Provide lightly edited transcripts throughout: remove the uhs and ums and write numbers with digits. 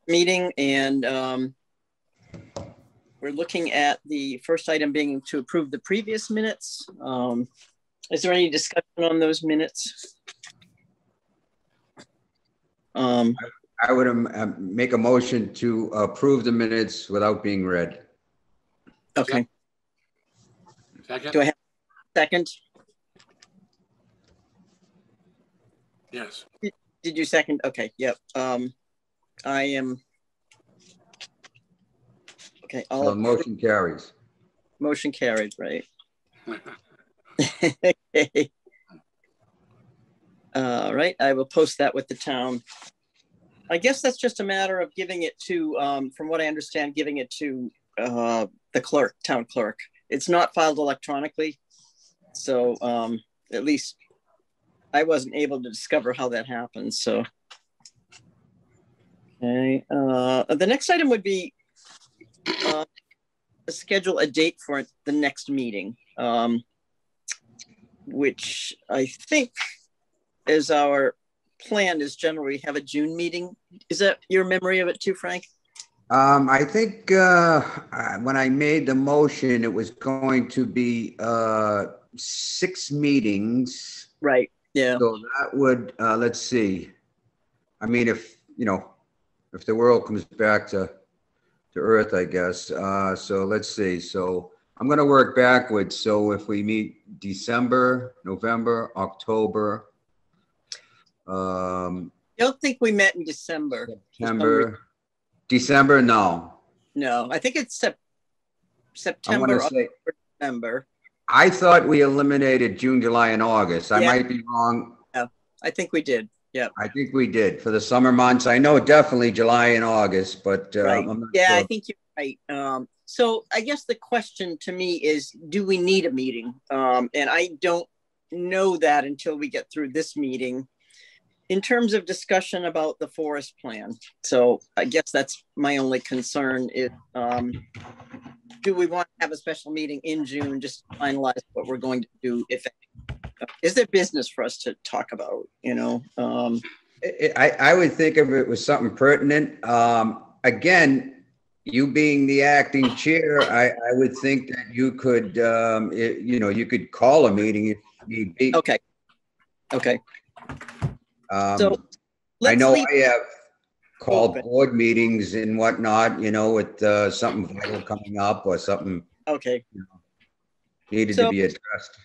meeting, and we're looking at the first item being to approve the previous minutes. Is there any discussion on those minutes? I would make a motion to approve the minutes without being read. Okay. Second? Do I have a second? Yes. Did you second? Okay, yep. I am. Okay, So the motion carries. Motion carried, right? Okay. All right, I will post that with the town. I guess that's just a matter of giving it to, from what I understand, giving it to the clerk, town clerk. It's not filed electronically. So at least I wasn't able to discover how that happens. So, okay. The next item would be schedule a date for the next meeting, which I think is our plan is generally have a June meeting. Is that your memory of it too, Frank? I think when I made the motion, it was going to be 6 meetings. Right. Yeah. So that would, let's see. I mean, if the world comes back to Earth, I guess. So let's see. So I'm going to work backwards. So if we meet December, November, October. I don't think we met in December. December, no. No, I think it's September or December. I thought we eliminated June, July, and August. I might be wrong. Yeah, I think we did. Yeah. I think we did for the summer months. I know definitely July and August, but right. I'm not yeah, sure. I think you're right. So I guess the question to me is, do we need a meeting? And I don't know that until we get through this meeting in terms of discussion about the forest plan. So I guess that's my only concern is, do we want to have a special meeting in June just to finalize what we're going to do? If is there business for us to talk about, I would think if it was something pertinent. Again, you being the acting chair, I would think that you could, you could call a meeting if need be. Okay. So I know I have called board meetings and whatnot, with something vital coming up or something. Okay. Needed to be addressed.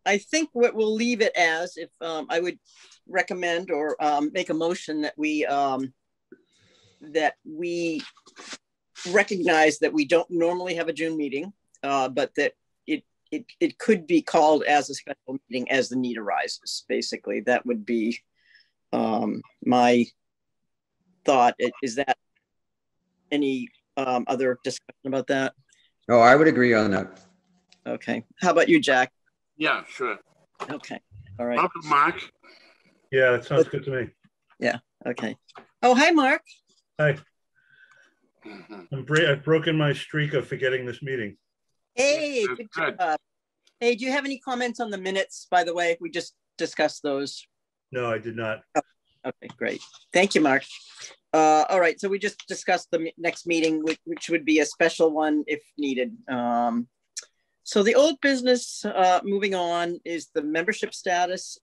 I think what we'll leave it as, if I would recommend or make a motion that we recognize that we don't normally have a June meeting, but that it could be called as a special meeting as the need arises. Basically, that would be my thought. Is that any other discussion about that? Oh, I would agree on that. Okay. How about you, Jack? Yeah, sure. Okay. All right. Welcome, Mark. Yeah, that sounds good to me. Yeah. Okay. Oh, hi, Mark. Hi. I've broken my streak of forgetting this meeting. Hey, good job. Hey, do you have any comments on the minutes, by the way? We just discussed those. No, I did not. Oh, okay, great. Thank you, Mark. All right, so we just discussed the next meeting, which would be a special one if needed. So the old business, moving on, is the membership status.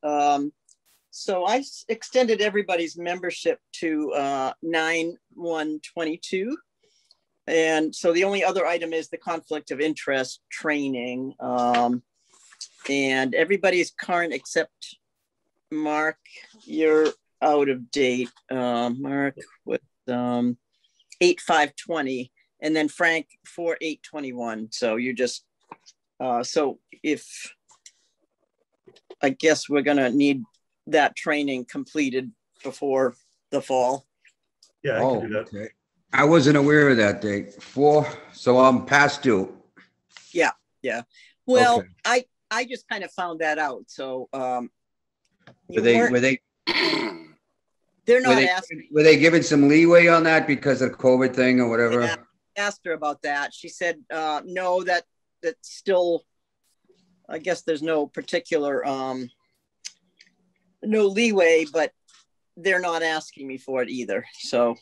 So I extended everybody's membership to 9/1/22. And so the only other item is the conflict of interest training. And everybody is current except Mark. You're out of date. Mark with 8/5/20, and then Frank 4/8/21. So you just, so if, I guess we're gonna need that training completed before the fall. Yeah, I can do that. Okay. I wasn't aware of that date. So I'm past due. Yeah. Well, okay. I just kind of found that out. So were they they're not asking. Were they given some leeway on that because of the COVID thing or whatever? Yeah, I asked her about that. She said no, that's still, I guess there's no particular no leeway, but they're not asking me for it either. So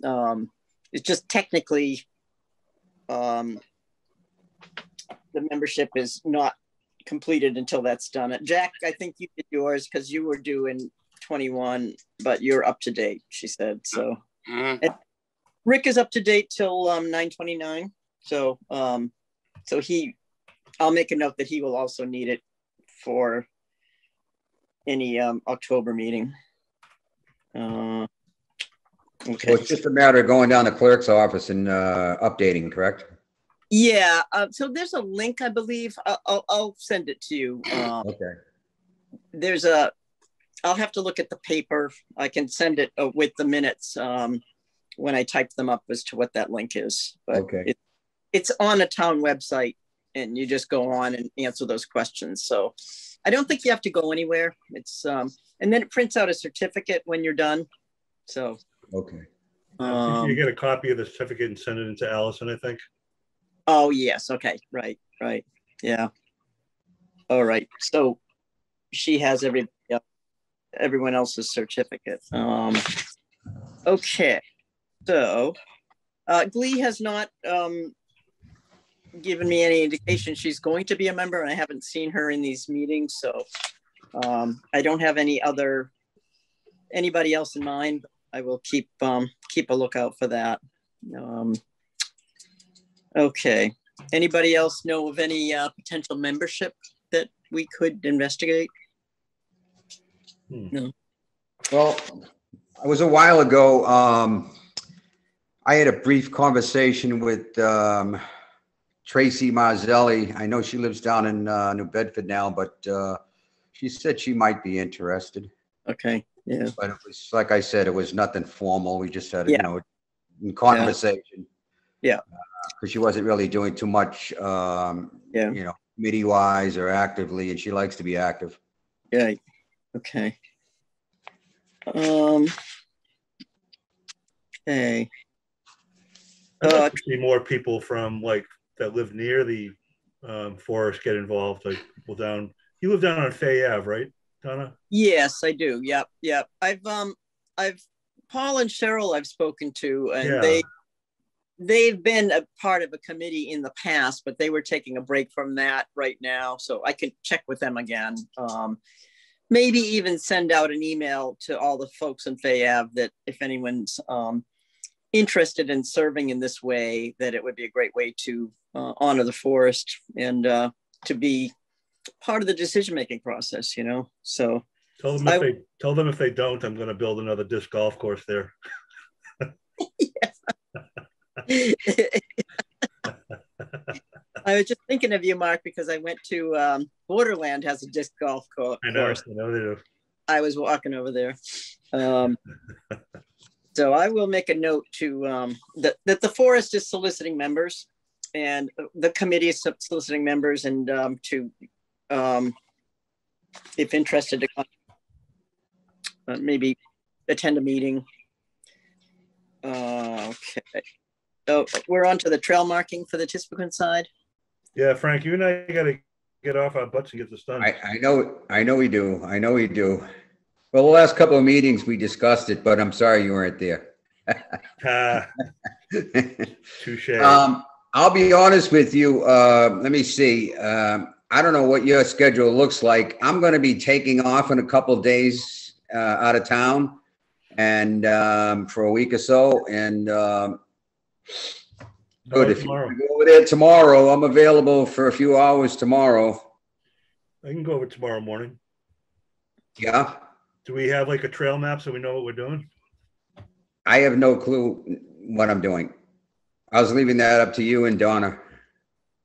It's just technically, the membership is not completed until that's done. Jack, I think you did yours because you were due in 21, but you're up to date, she said. So and Rick is up to date till 9/29. So I'll make a note that he will also need it for any October meeting. Okay. So it's just a matter of going down to the clerk's office and updating, correct? Yeah. So there's a link, I believe. I'll send it to you. Okay. I'll have to look at the paper. I can send it with the minutes when I type them up as to what that link is. But okay. It's on a town website, and you just go on and answer those questions. So I don't think you have to go anywhere. It's and then it prints out a certificate when you're done. So okay. You get a copy of the certificate and send it into Allison, I think. Oh yes, okay, right, yeah. All right, so she has everyone else's certificate. Okay, so Glee has not given me any indication she's going to be a member, and I haven't seen her in these meetings, so I don't have anybody else in mind. I will keep a lookout for that. Okay. Anybody else know of any potential membership that we could investigate? No. Well, it was a while ago. I had a brief conversation with Tracy Marzelli. I know she lives down in New Bedford now, but she said she might be interested. Okay. Yeah. But it was, like I said, it was nothing formal. We just had, in conversation. Yeah. Because she wasn't really doing too much, committee wise or actively, and she likes to be active. Yeah. Okay. Okay. I'd like to see more people from that live near the forest get involved. Like people down. You live down on Fay Ave, right, Donna? Yes, I do. Yep. I've Paul and Cheryl I've spoken to, and they've been a part of a committee in the past, but they were taking a break from that right now. So I could check with them again. Maybe even send out an email to all the folks in Fay Ave that if anyone's interested in serving in this way, that it would be a great way to honor the forest and to be part of the decision-making process, So tell them if they don't, I'm going to build another disc golf course there. I was just thinking of you, Mark, because I went to Borderland has a disc golf course. I know they do. I was walking over there. So I will make a note to that the forest is soliciting members, and the committee is soliciting members, and to if interested to maybe attend a meeting. Okay. So we're on to the trail marking for the Tispecon side. Yeah, Frank, you and I got to get off our butts and get this done. I know we do. Well, the last couple of meetings we discussed it, but I'm sorry you weren't there. Touche. I'll be honest with you. Let me see. I don't know what your schedule looks like. I'm going to be taking off in a couple of days out of town, and for a week or so. And good. If you want to go over there tomorrow, I'm available for a few hours tomorrow. I can go over tomorrow morning. Yeah. Do we have a trail map so we know what we're doing? I have no clue what I'm doing. I was leaving that up to you and Donna.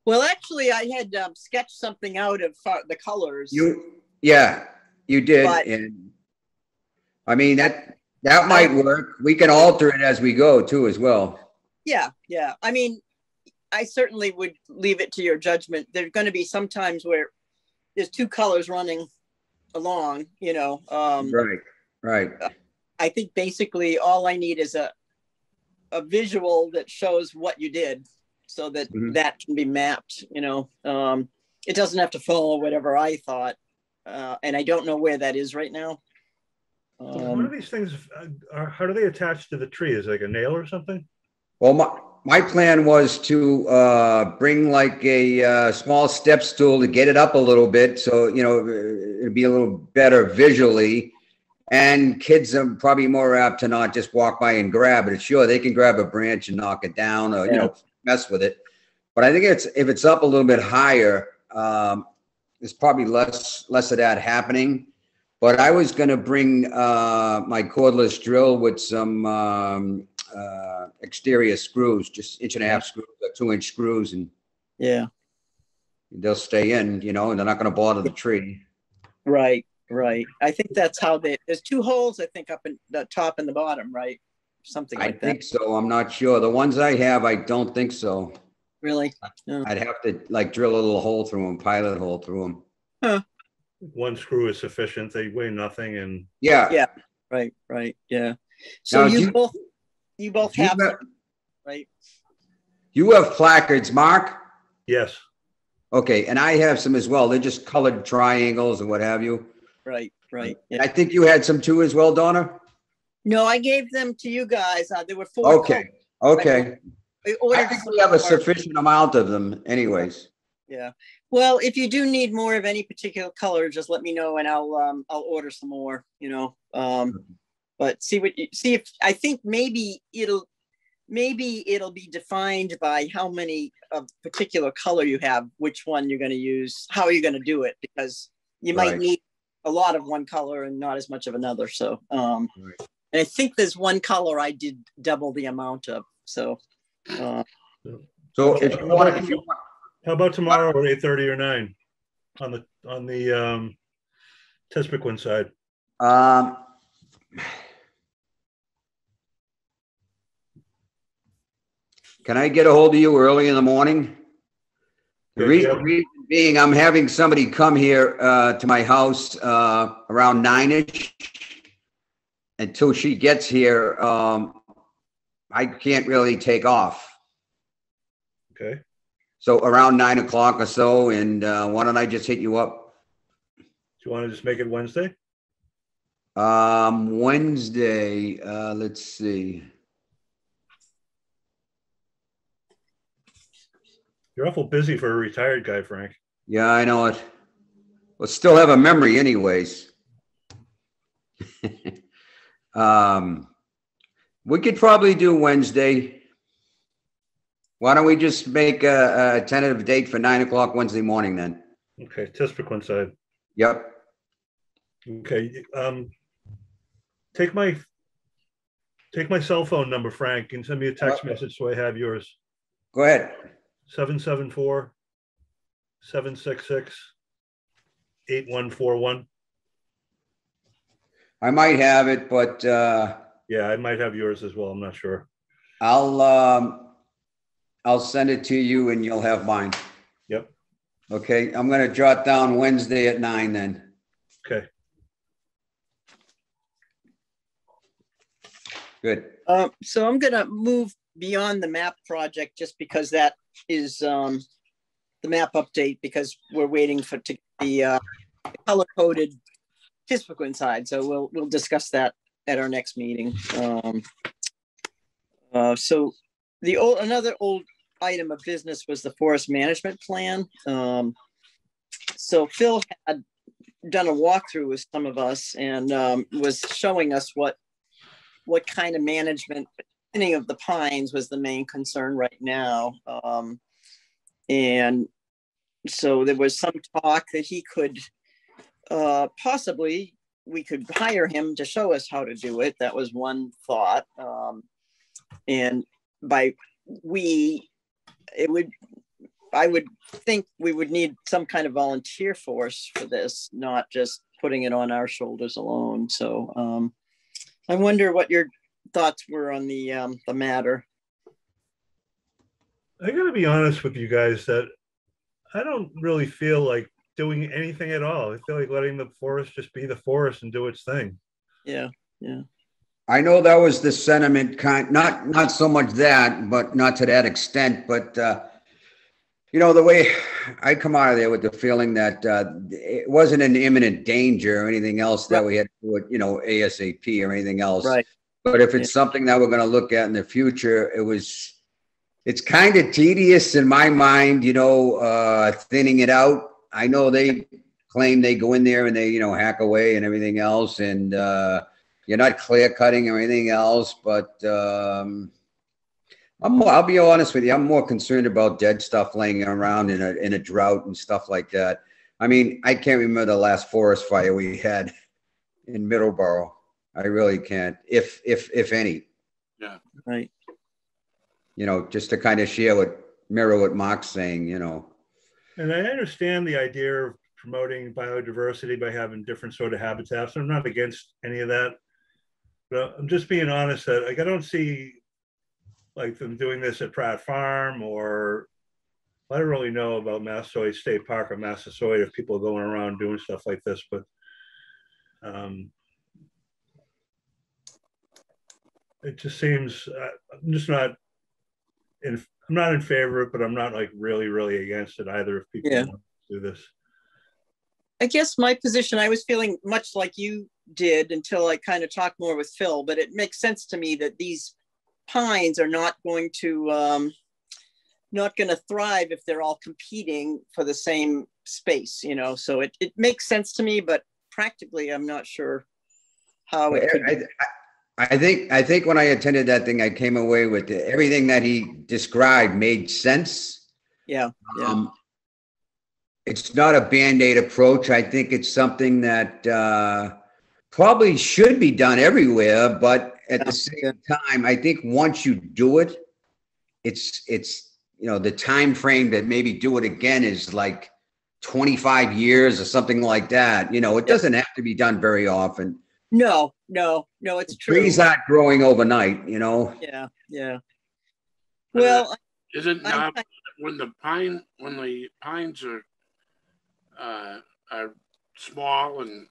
Well, actually, I had sketched something out of the colors. You did. But, and I mean, that might work. We can alter it as we go too, as well. Yeah. I mean, I certainly would leave it to your judgment. There's going to be some times where there's two colors running along, Right. I think basically all I need is a visual that shows what you did, so that that can be mapped. It doesn't have to follow whatever I thought, and I don't know where that is right now. One of these things how do they attach to the tree? Is it like a nail or something? Well, my plan was to bring like a small step stool to get it up a little bit, so it'd be a little better visually. And kids are probably more apt to not just walk by and grab it. Sure, they can grab a branch and knock it down, or mess with it. But I think if it's up a little bit higher, there's probably less of that happening. But I was going to bring my cordless drill with some exterior screws, just 1.5 screws, or 2-inch screws, and they'll stay in, and they're not going to bother the tree. Right. I think that's how there's 2 holes, I think, up in the top and the bottom, right? Something like that. I think so. I'm not sure. The ones I have, I don't think so. Really? No. I'd have to like drill a little hole through them, pilot hole through them. Huh. 1 screw is sufficient. They weigh nothing, and yeah. Right. Yeah. So now, you both have them, right? You have placards, Mark? Yes. Okay, and I have some as well. They're just colored triangles and what have you. Right. Yeah. I think you had some too as well, Donna? No, I gave them to you guys. There were 4. Okay. I think we have a sufficient amount of them anyways. Yeah. Well, if you do need more of any particular color, just let me know and I'll order some more, but see if I think maybe it'll be defined by how many of particular color you have, which one you're going to use, how are you going to do it, because you might need a lot of one color and not as much of another. So, and I think there's one color I did double the amount of. So, if you want, how about tomorrow at 8:30 or 9 on the Tespequin side? Can I get a hold of you early in the morning? The reason being, I'm having somebody come here to my house around 9-ish. Until she gets here, I can't really take off. Okay. So around 9 o'clock or so, and why don't I just hit you up? Do you want to just make it Wednesday? Wednesday, let's see. You're awful busy for a retired guy, Frank. Yeah, I know it. Well, still have a memory anyways. We could probably do Wednesday. Why don't we just make a tentative date for 9 o'clock Wednesday morning then? Okay, Tespequin side. Yep. Okay. Take my cell phone number, Frank, and send me a text message so I have yours. Go ahead. 774-766-8141. I might have it, but yeah, I might have yours as well. I'm not sure. I'll send it to you and you'll have mine. Yep. Okay. I'm going to jot down Wednesday at 9 then. Okay. Good. So I'm going to move beyond the map project just because that is the map update, because we're waiting for to the color coded Tispequin side. So we'll discuss that at our next meeting. So another old item of business was the forest management plan. So Phil had done a walkthrough with some of us and was showing us what kind of management of the pines was the main concern right now. And so there was some talk that he could possibly, we could hire him to show us how to do it. That was one thought. And by I would think we would need some kind of volunteer force for this, not just putting it on our shoulders alone. So I wonder what your thoughts were on the matter. I gotta be honest with you guys that I don't really feel like doing anything at all. I feel like letting the forest just be the forest and do its thing. Yeah. I know that was the sentiment, not so much that, but not to that extent. But You know, the way I come out of there with the feeling that it wasn't an imminent danger or anything else that we had to do it, you know, ASAP or anything else. Right. But if it's something that we're going to look at in the future, it's kind of tedious in my mind, you know, thinning it out. I know they claim they go in there and they, you know, hack away and everything else. And you're not clear cutting or anything else, but I'll be honest with you. I'm more concerned about dead stuff laying around in a drought and stuff like that. I mean, I can't remember the last forest fire we had in Middleborough. I really can't, if any. Yeah. Right. You know, just to kind of mirror what Mark's saying, you know. And I understand the idea of promoting biodiversity by having different sort of habitats. I'm not against any of that, but I'm just being honest that like I don't see like them doing this at Pratt Farm, or I don't really know about Massasoit State Park or Massasoit if people are going around doing stuff like this, but it just seems I'm just not I'm not in favor of it, but I'm not like really against it either if people want to do this. I guess my position, I was feeling much like you did until I kind of talked more with Phil, but it makes sense to me that these pines are not going to thrive if they're all competing for the same space, you know. So it makes sense to me, but practically I'm not sure how it could be. I think when I attended that thing, I came away with everything that he described made sense. Yeah. It's not a Band-Aid approach. I think it's something that probably should be done everywhere, but at the same time, I think once you do it, it's you know, the time frame that maybe do it again is like 25 years or something like that. You know, it doesn't have to be done very often. No, it's true. Trees aren't growing overnight, you know. Yeah. Well, isn't when the pines are small and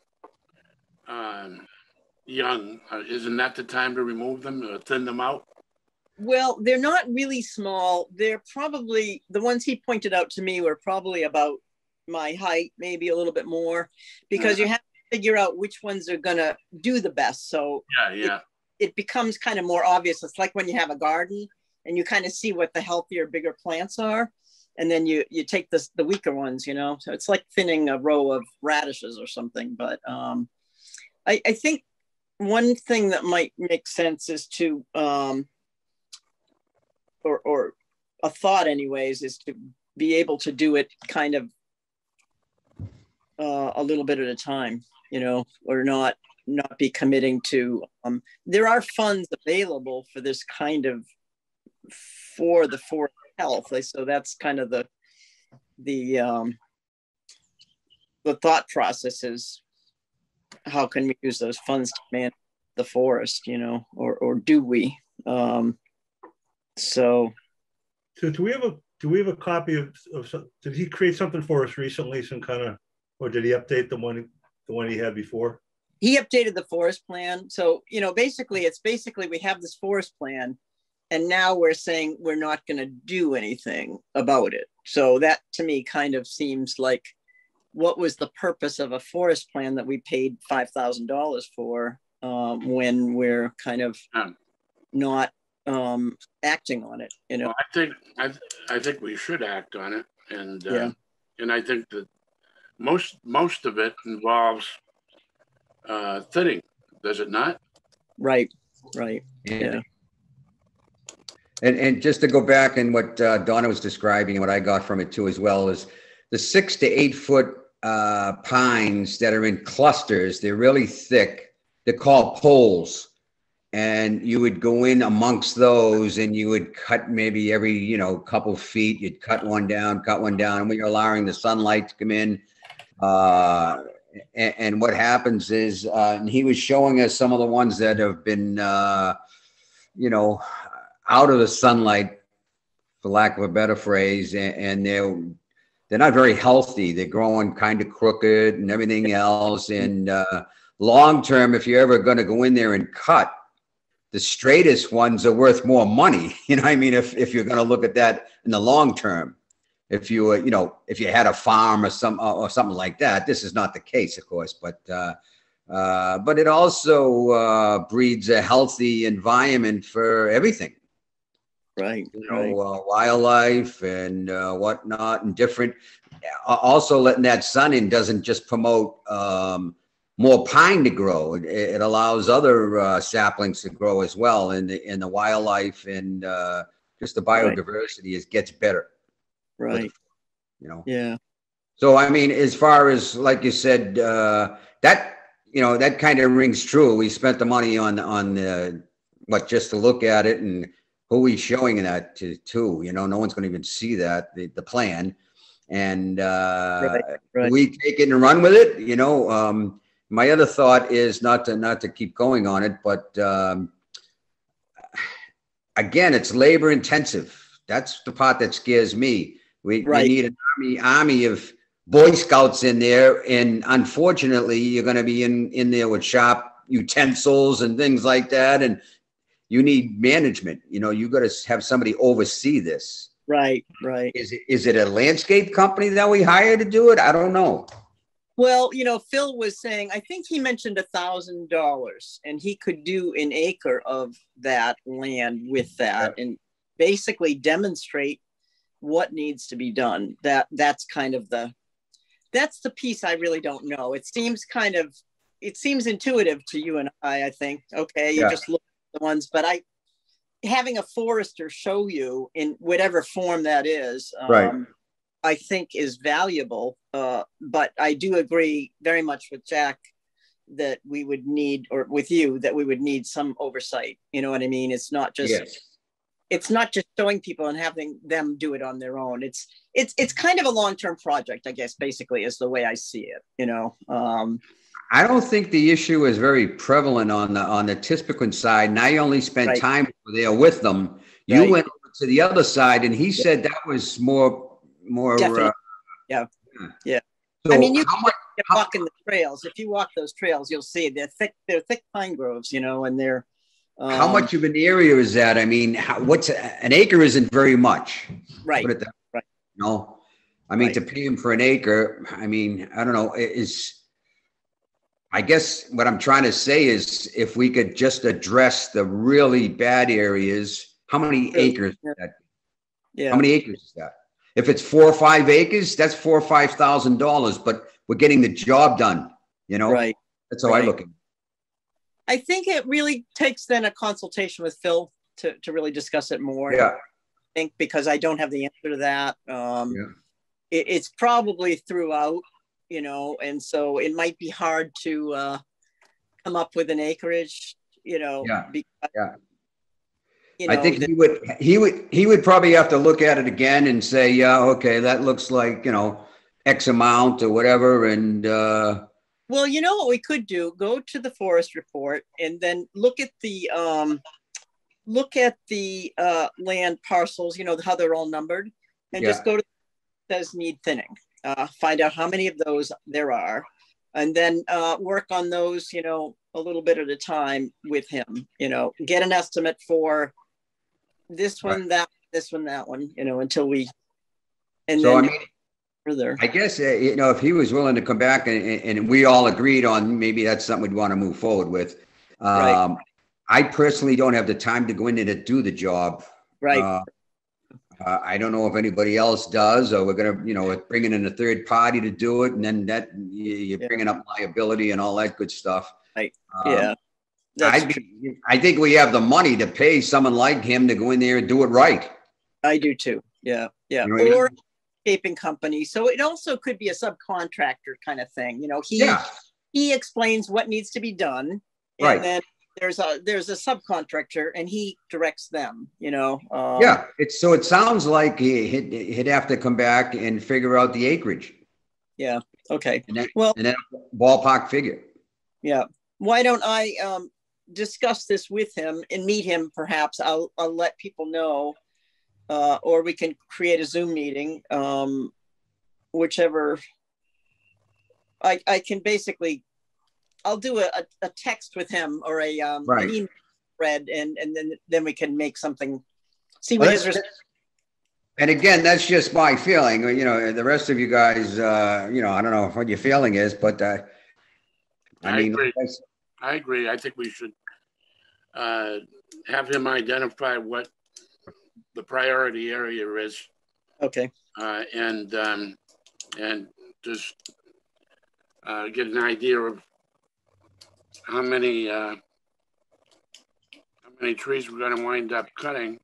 young, isn't that the time to remove them or thin them out? Well, they're not really small. They're probably, the ones he pointed out to me were probably about my height, maybe a little bit more, because you have to figure out which ones are going to do the best. So it becomes kind of more obvious. It's like when you have a garden and you kind of see what the healthier, bigger plants are. And then you take the weaker ones, you know. So it's like thinning a row of radishes or something. But I think one thing that might make sense is to, or a thought anyways, is to be able to do it kind of a little bit at a time, you know, or not be committing to, there are funds available for this kind of, for the forest health. So that's kind of the thought process is, how can we use those funds to manage the forest, you know, or do we? So do we have a copy of did he create something for us recently, some kind of, or did he update the one he had before? He updated the forest plan. So, you know, basically we have this forest plan and now we're saying we're not going to do anything about it. So that to me kind of seems like, what was the purpose of a forest plan that we paid $5,000 for when we're kind of not acting on it, you know? Well, I think we should act on it, and I think that most of it involves thinning, does it not? Right. Yeah. And just to go back and what Donna was describing and what I got from it too as well is the 6 to 8 foot pines that are in clusters. They're really thick. They're called poles. And you would go in amongst those and you would cut maybe every, you know, couple feet, you'd cut one down. And when you're allowing the sunlight to come in, and what happens is, and he was showing us some of the ones that have been, you know, out of the sunlight, for lack of a better phrase, and they're not very healthy. They're growing kind of crooked and everything else. And long term, if you're ever going to go in there and cut, the straightest ones are worth more money. You know what I mean? If you're going to look at that in the long term, if you were, if you had a farm or something like that. This is not the case, of course, but it also breeds a healthy environment for everything. Right. Wildlife and whatnot, and different. Also, letting that sun in doesn't just promote more pine to grow. It allows other saplings to grow as well, and the wildlife and just the biodiversity gets better. Right. Yeah. So I mean, as far as like you said, that kind of rings true. We spent the money on just to look at it, and who we showing that to too. No one's going to even see that the plan. And we take it and run with it. My other thought is not to keep going on it, but again, it's labor intensive. That's the part that scares me. We need an army of Boy Scouts in there, and unfortunately, you're going to be in there with sharp utensils and things like that, and you need management. You got to have somebody oversee this. Right. Is it a landscape company that we hire to do it? I don't know. Well, Phil was saying, I think he mentioned $1,000, and he could do an acre of that land with that, and basically demonstrate what needs to be done. That's kind of that's the piece I really don't know. It seems intuitive to you and I think. Okay, you just look at the ones, but having a forester show you in whatever form that is, I think is valuable. But I do agree very much with Jack that we would need, or with you, that we would need some oversight. You know what I mean? It's not just showing people and having them do it on their own. It's kind of a long-term project, I guess, basically is the way I see it, I don't think the issue is very prevalent on the Tispiquin side. And I only spent time there with them. You went over to the other side, and he said that was more. Yeah. So I mean, you can walk in the trails. If you walk those trails, you'll see they're thick pine groves, and they're. How much of an area is that? I mean, what's an acre? Isn't very much. Right. I mean, to pay him for an acre, I mean, I don't know. I guess what I'm trying to say is, if we could just address the really bad areas, how many acres is that? Yeah. How many acres is that? If it's 4 or 5 acres, that's $4,000 or $5,000, but we're getting the job done, Right. That's how I look at it. I think it really takes then a consultation with Phil to really discuss it more. Yeah. I think, because I don't have the answer to that. It's probably throughout, and so it might be hard to come up with an acreage, I think he would probably have to look at it again and say, okay, that looks like, X amount or whatever. And well, what we could do, go to the forest report and then look at the land parcels, how they're all numbered, and just go to says need thinning, find out how many of those there are, and then work on those, a little bit at a time with him, get an estimate for this one, that one, until we, and so, then further. I guess, if he was willing to come back and we all agreed on, maybe that's something we'd want to move forward with. I personally don't have the time to go in there to do the job. Right. I don't know if anybody else does, or we're going to, bringing in a third party to do it. And then you're bringing up liability and all that good stuff. Right. I think we have the money to pay someone like him to go in there and do it right. I do too. Yeah. Or a landscaping company. So it also could be a subcontractor kind of thing. He explains what needs to be done. And then there's a subcontractor and he directs them, it sounds like he'd have to come back and figure out the acreage. Yeah. Okay. And then ballpark figure. Yeah. Why don't I discuss this with him and meet him? Perhaps I'll let people know, or we can create a Zoom meeting, whichever. I can basically, I'll do a text with him or an email thread, and then we can make something. See what And again, that's just my feeling. You know, the rest of you guys, you know, I don't know what your feeling is, but I mean, agree. I agree. I think we should have him identify what the priority area is. Okay. And just get an idea of how many trees we're going to wind up cutting,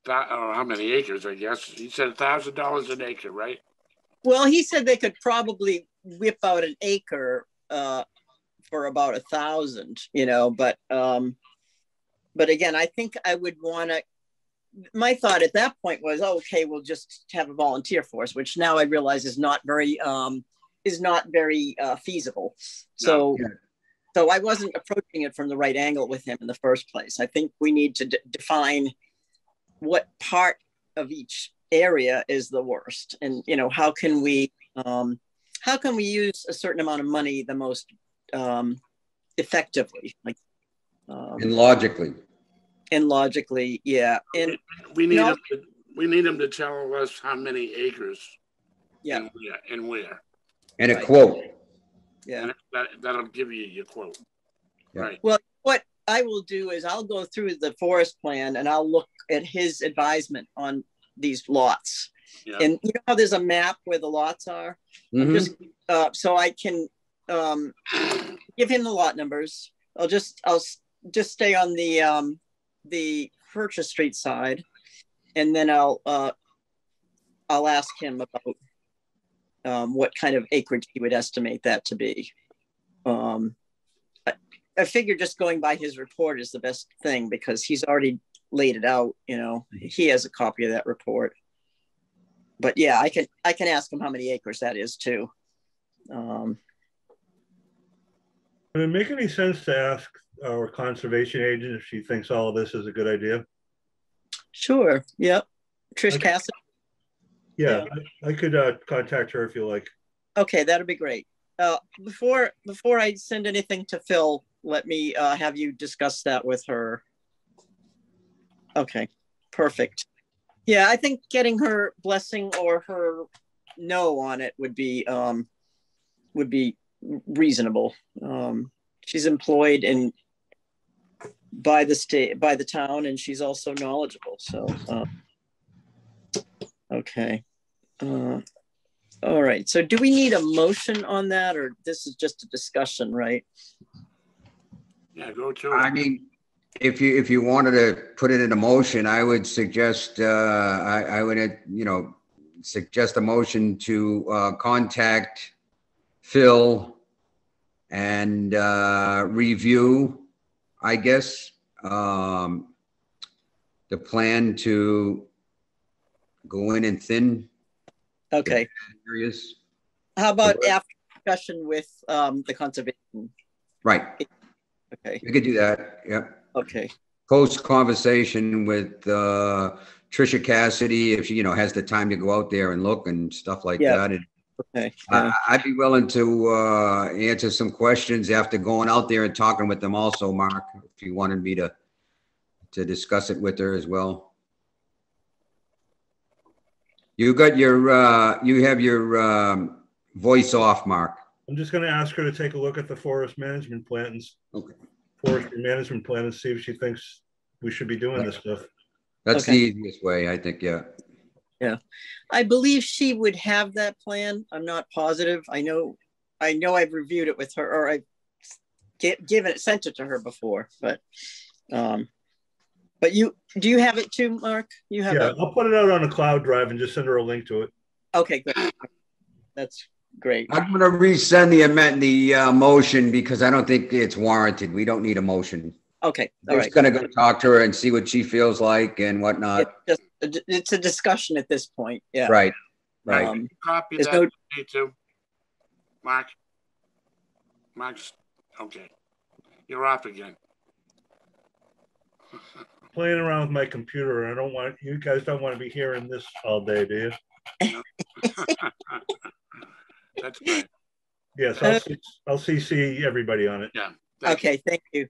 or how many acres, I guess. He said $1,000 an acre, right? Well, he said they could probably whip out an acre for about 1,000, you know, but again, I think I would want to, my thought at that point was, oh, okay, we'll just have a volunteer force, which now I realize is not very feasible. So, No. so I wasn't approaching it from the right angle with him in the first place. I think we need to define what part of each area is the worst, and you know, how can we use a certain amount of money the most effectively, like and logically. and logically, yeah. And we need him to tell us how many acres, yeah, and where. And a right. quote. Yeah, and that'll give you your quote. Yeah. Right. Well, what I will do is I'll go through the forest plan and I'll look at his advisement on these lots. Yeah. And you know how there's a map where the lots are? Mhm. Just so I can give him the lot numbers. I'll just stay on the Purchase Street side, and then I'll ask him about what kind of acreage he would estimate that to be. I figure just going by his report is the best thing because he's already laid it out. You know, he has a copy of that report. But yeah, I can ask him how many acres that is too. Would it make any sense to ask our conservation agent if she thinks all of this is a good idea? Sure. Yep. Trish Okay. Cassidy. Yeah, I could contact her if you like. Okay, that'd be great. Before I send anything to Phil, let me have you discuss that with her. Okay, perfect. Yeah, I think getting her blessing or her no on it would be reasonable. She's employed by the town, and she's also knowledgeable. So, okay. All right. So do we need a motion on that, or this is just a discussion, right? Yeah, go to it. I mean, if you wanted to put it in a motion, I would suggest I would suggest a motion to contact Phil and review, I guess, the plan to go in and thin. Okay. Areas. How about after discussion with the conservation? Right. Okay. We could do that. Yep. Okay. Post conversation with Tricia Cassidy if she has the time to go out there and look and stuff like that. And okay. Yeah. I'd be willing to answer some questions after going out there and talking with them also, Mark, if you wanted me to discuss it with her as well. You got your you have your voice off, Mark. I'm just going to ask her to take a look at the forest management plans. Okay. Forestry management plan and see if she thinks we should be doing this stuff. That's the easiest way, I think. Yeah. Yeah, I believe she would have that plan. I'm not positive. I know I've reviewed it with her, or I've sent it to her before. But do you have it too, Mark? You have it. I'll put it out on a cloud drive and just send her a link to it. Okay, good. That's great. I'm going to resend the motion because I don't think it's warranted. We don't need a motion. Okay. I'm just going to go talk to her and see what she feels like and whatnot. It's a discussion at this point. Yeah. Right. Right. Copy that too. Mark's okay. You're off again. Playing around with my computer. You guys don't want to be hearing this all day, do you? That's great. Yes, I'll CC everybody on it. Yeah. Thank you.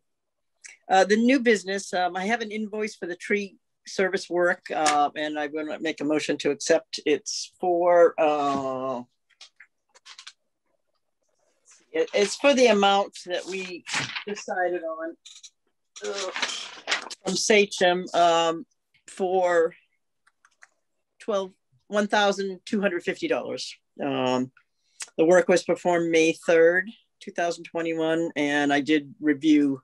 The new business, I have an invoice for the tree service work, and I'm going to make a motion to accept. It's for it's for the amount that we decided on from Sachem for $1,250. The work was performed May 3rd, 2021, and I did review.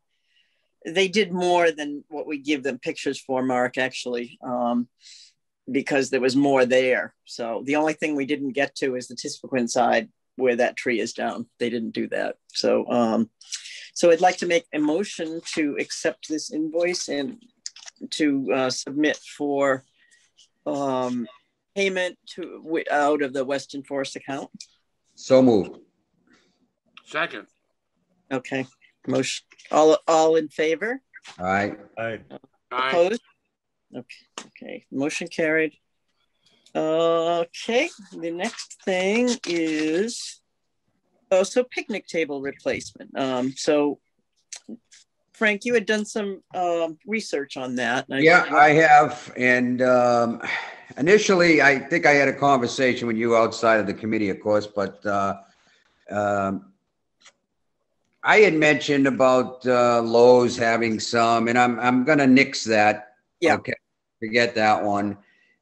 They did more than what we give them pictures for, Mark, actually, because there was more there. So the only thing we didn't get to is the Tissaquin side where that tree is down. They didn't do that. So, so I'd like to make a motion to accept this invoice and to submit for payment out of the Weston Forest account. So moved. Second. Okay. Motion. All in favor? All right. Aye. Opposed? Okay. Motion carried. Okay. The next thing is so picnic table replacement. So Frank, you had done some research on that. Yeah, I have. And initially, I think I had a conversation with you outside of the committee, of course, but I had mentioned about Lowe's having some, and I'm going to nix that. Yeah. Okay. Forget that one.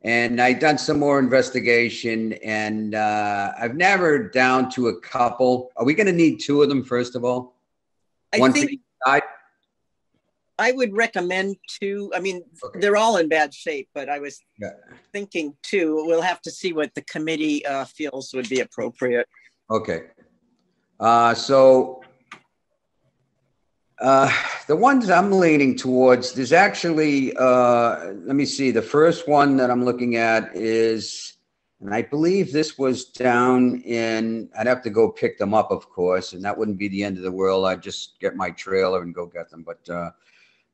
And I done some more investigation, and I've narrowed down to a couple. Are we going to need two of them, first of all? One for each side? I would recommend two. I mean, okay. They're all in bad shape, but I was thinking two. We'll have to see what the committee feels would be appropriate. Okay. So the ones I'm leaning towards, there's actually, let me see, the first one that I'm looking at is, and I believe this was down in, I'd have to go pick them up, of course, and that wouldn't be the end of the world. I'd just get my trailer and go get them. But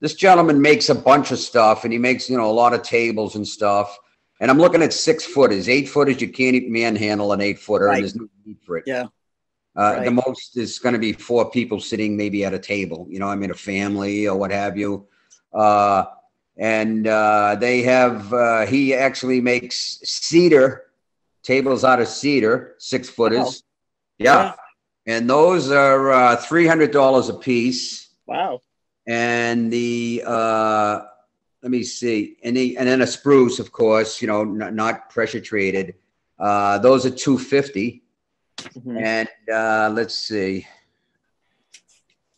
this gentleman makes a bunch of stuff, and he makes, a lot of tables and stuff. And I'm looking at 6 footers. 8 footers, you can't even manhandle an 8 footer, right. And there's no need for it. Yeah. Right. The most is going to be 4 people sitting maybe at a table, a family or what have you. And they have, he actually makes cedar tables out of cedar, 6 footers. Wow. Yeah. And those are $300 a piece. Wow. And the, let me see, and then a spruce, of course, not pressure treated. Those are $250. Mm-hmm. And let's see.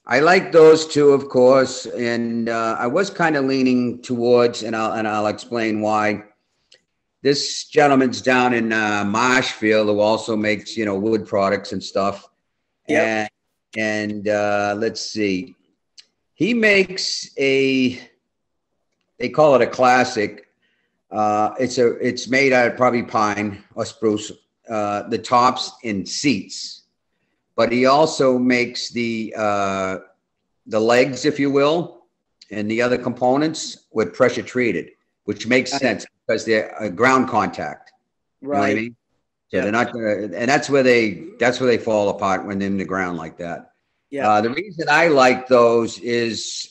I like those two, of course, and I was kind of leaning towards, and I'll explain why. This gentleman's down in Marshfield, who also makes wood products and stuff. Yeah. And let's see. He makes they call it a classic. It's made out of probably pine or spruce. The tops and seats, but he also makes the legs, if you will, and the other components with pressure treated, which makes sense because they're ground contact. Right. You know what I mean? So they're not gonna, and that's where they fall apart when they're in the ground like that. Yeah. The reason I like those is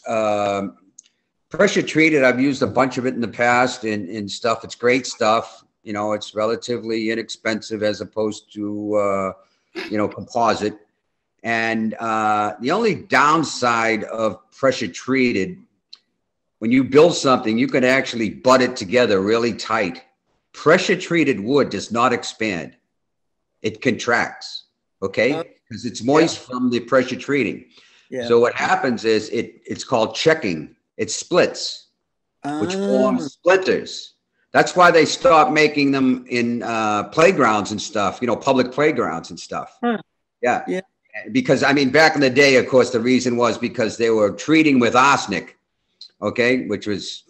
pressure treated. I've used a bunch of it in the past and stuff. It's great stuff. It's relatively inexpensive as opposed to, composite. And the only downside of pressure treated, when you build something, you can actually butt it together really tight. Pressure treated wood does not expand. It contracts, okay? Because it's moist from the pressure treating. Yeah. So what happens is it's called checking. It splits, which forms splinters. That's why they stopped making them in playgrounds and stuff, public playgrounds and stuff. Huh. Yeah. Because, back in the day, of course, the reason was because they were treating with arsenic, okay, which was,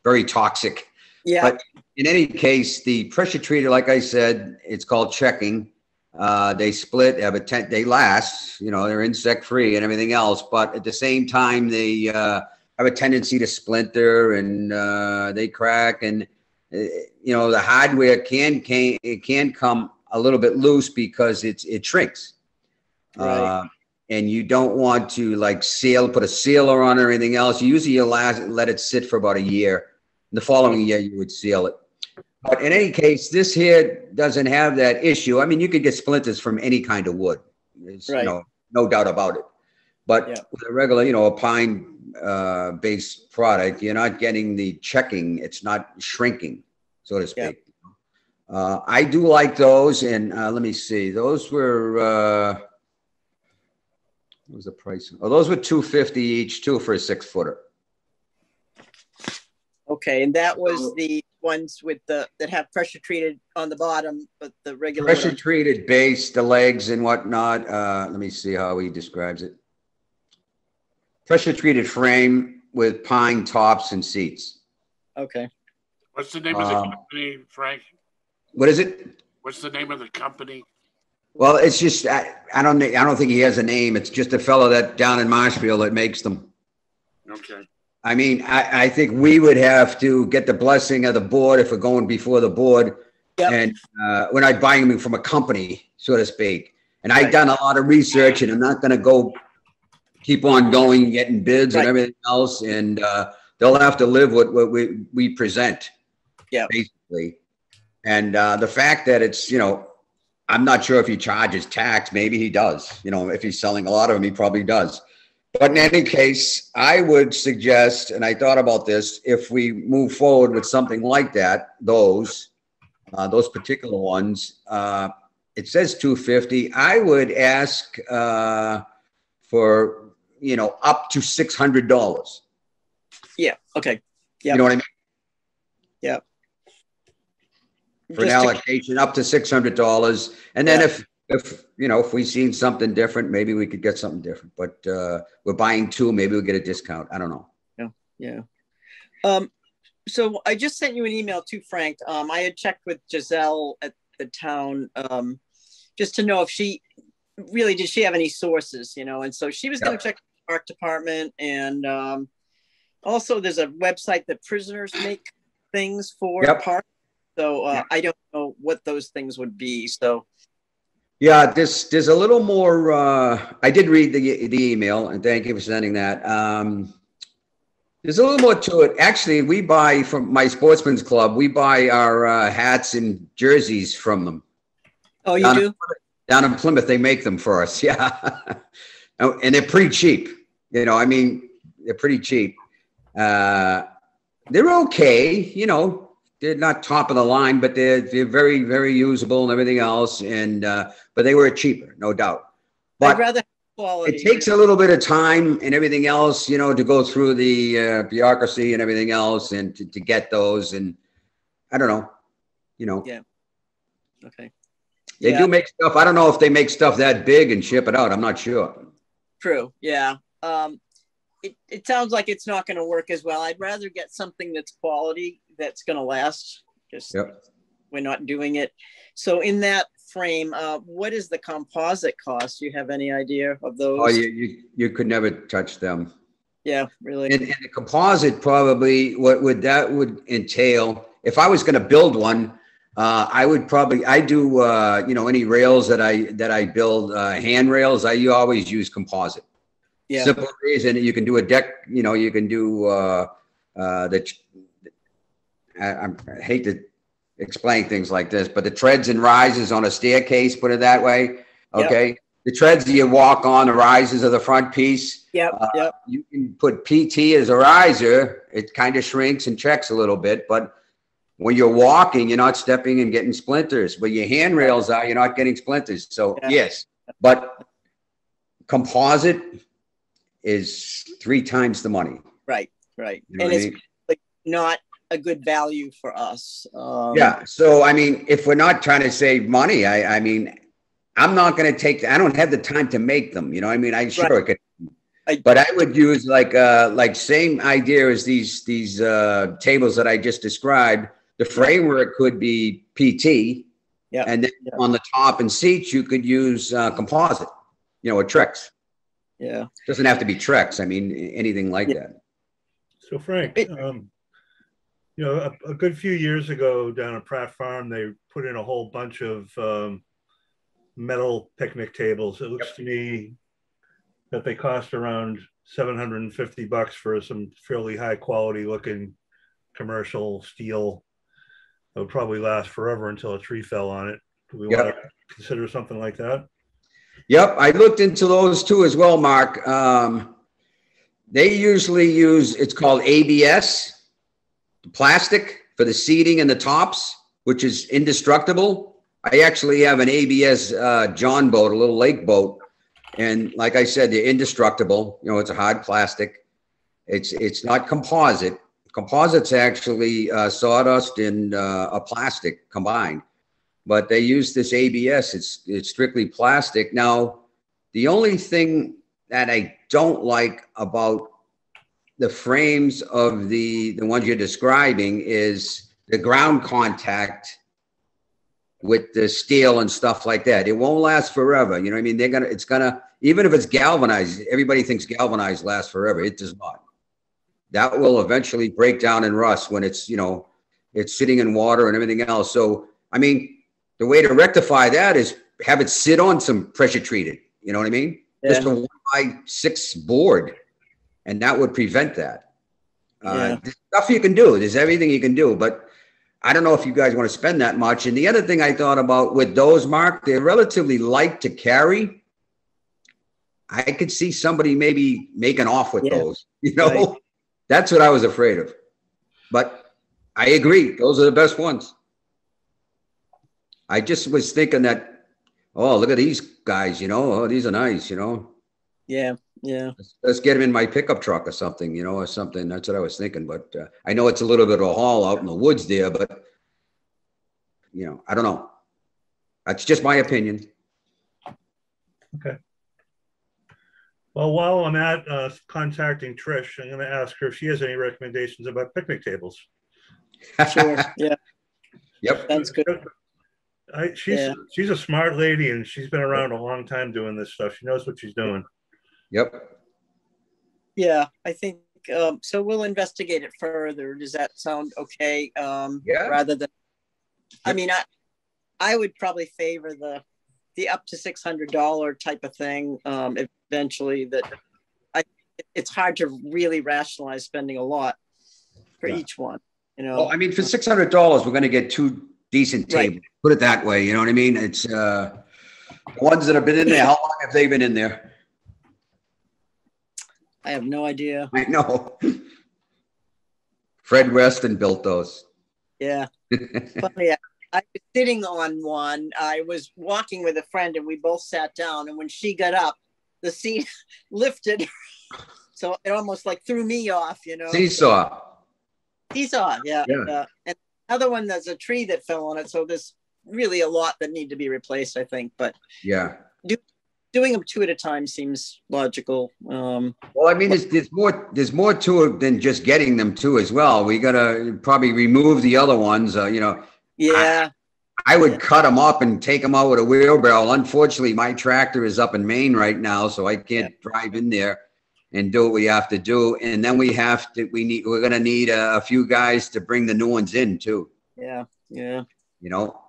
very toxic. Yeah. But in any case, the pressure treated, like I said, it's called checking. They split, they last, they're insect free and everything else. But at the same time, they have a tendency to splinter and they crack, and the hardware can come a little bit loose because it shrinks. Right. And you don't want to put a sealer on or anything else. Usually you let it sit for about a year The following year, you would seal it. But in any case, this here doesn't have that issue. I mean, you could get splinters from any kind of wood. There's, Right. no doubt about it. But Yeah. with a regular, a pine based product, you're not getting the checking. It's not shrinking, so to speak. I do like those. And let me see. Those were, what was the price? Oh, those were $250 each, too, for a 6-footer. Okay, and that was the ones with that have pressure treated on the bottom, but the regular Pressure treated base, the legs and whatnot. Let me see how he describes it. Pressure treated frame with pine tops and seats. Okay. What's the name of the company, Frank? What is it? What's the name of the company? Well, it's just I don't think he has a name. It's just a fellow that down in Marshfield that makes them. Okay. I mean, I think we would have to get the blessing of the board if we're going before the board. Yep. And we're not buying them from a company, so to speak. And I've done a lot of research, and I'm not going to keep on going, getting bids and everything else. And they'll have to live with what we present, basically. And the fact that it's, I'm not sure if he charges tax. Maybe he does. If he's selling a lot of them, he probably does. But in any case, I would suggest, and I thought about this, if we move forward with something like that, those particular ones, it says $250. I would ask for, up to $600. Yeah. Okay. Yeah. You know what I mean? Yeah. For an allocation up to $600. And then if we've seen something different, maybe we could get something different, but we're buying 2, maybe we'll get a discount. I don't know. Yeah. So I just sent you an email too, Frank. I had checked with Giselle at the town just to know if she really, did she have any sources, and so she was going to check the park department. And also there's a website that prisoners make things for park. So I don't know what those things would be. So yeah, there's a little more. I did read the email, and thank you for sending that. There's a little more to it. Actually, we buy from my sportsman's club. We buy our hats and jerseys from them. Oh, you do? Down in Plymouth, they make them for us. Yeah, and they're pretty cheap. They're pretty cheap. They're okay. They're not top of the line, but they're very, very usable and everything else. And but they were cheaper, no doubt. But I'd rather have quality. It takes a little bit of time and everything else, to go through the bureaucracy and everything else, and to get those. And I don't know, Yeah. Okay. They do make stuff. I don't know if they make stuff that big and ship it out. I'm not sure. True. Yeah. It sounds like it's not going to work as well. I'd rather get something that's quality, that's going to last. Just we're not doing it. So in that frame, what is the composite cost? Do you have any idea of those? Oh, you could never touch them. Yeah, really. And the composite, probably what would entail, if I was going to build one, I do any rails that I build, handrails, I always use composite. Yeah. Simple reason, you can do a deck, you can do I hate to explain things like this, but the treads and rises on a staircase, put it that way. Okay. Yep. The treads you walk on, the rises of the front piece. Yep. You can put PT as a riser. It kind of shrinks and checks a little bit, but when you're walking, you're not stepping and getting splinters. Where your handrails are, you're not getting splinters. So yes, but composite is 3 times the money. Right. And it's like not a good value for us. So if we're not trying to save money, I'm not going to take. I don't have the time to make them. I could, but I would use like same idea as these tables that I just described. The framework could be PT, and then on the top and seats you could use composite. Or Trex. Yeah, doesn't have to be Trex. Anything like that. So Frank, a good few years ago down at Pratt Farm, they put in a whole bunch of metal picnic tables. It looks to me that they cost around $750 for some fairly high quality looking commercial steel that would probably last forever until a tree fell on it. Do we want to consider something like that? Yep, I looked into those too as well, Mark. They usually use, it's called ABS, plastic for the seating and the tops, which is indestructible. I actually have an ABS John boat, a little lake boat. And like I said, they're indestructible. You know, it's a hard plastic. It's not composite. Composite's actually sawdust and a plastic combined. But they use this ABS. It's strictly plastic. Now, the only thing that I don't like about the frames of the ones you're describing is the ground contact with the steel and stuff like that. It won't last forever. You know what I mean? It's gonna, even if it's galvanized, everybody thinks galvanized lasts forever. It does not. That will eventually break down and rust when it's, you know, it's sitting in water and everything else. So, I mean, the way to rectify that is have it sit on some pressure treated. You know what I mean? Yeah. Just a 1x6 board, and that would prevent that. There's stuff you can do. There's everything you can do, but I don't know if you guys want to spend that much. And the other thing I thought about with those, Mark, they're relatively light to carry. I could see somebody maybe making off with those. You know, right. That's what I was afraid of. But I agree. Those are the best ones. I just was thinking that, oh, look at these guys, you know, oh, these are nice, you know. Yeah, yeah. Let's get them in my pickup truck or something, you know, or something. That's what I was thinking. But I know it's a little bit of a haul out in the woods there, but, you know, I don't know. That's just my opinion. Okay. Well, while I'm at contacting Trish, I'm going to ask her if she has any recommendations about picnic tables. Sure, yeah. Yep. That's good. She's a smart lady, and she's been around a long time doing this stuff. She knows what she's doing. Yep. Yeah, I think so. We'll investigate it further. Does that sound okay? Yeah. Rather than, I mean, I would probably favor the up to $600 type of thing. Eventually, it's hard to really rationalize spending a lot for each one. You know. Well, I mean, for $600, we're going to get two decent tables. Right. Put it that way. You know what I mean? It's the ones that have been in there. How long have they been in there? I have no idea. I know. Fred Weston built those. Yeah. Funny. I was sitting on one. I was walking with a friend, and we both sat down. And when she got up, the seat lifted, so it almost like threw me off. You know. Seesaw. Yeah. And another one, there's a tree that fell on it, so there's really a lot that need to be replaced, I think. But yeah, doing them two at a time seems logical. Well, I mean, there's more to it than just getting them too as well. We gotta probably remove the other ones. You know. Yeah. I would cut them up and take them out with a wheelbarrow. Unfortunately, my tractor is up in Maine right now, so I can't drive in there and do what we have to do. And then we're going to need a few guys to bring the new ones in too. Yeah. You know,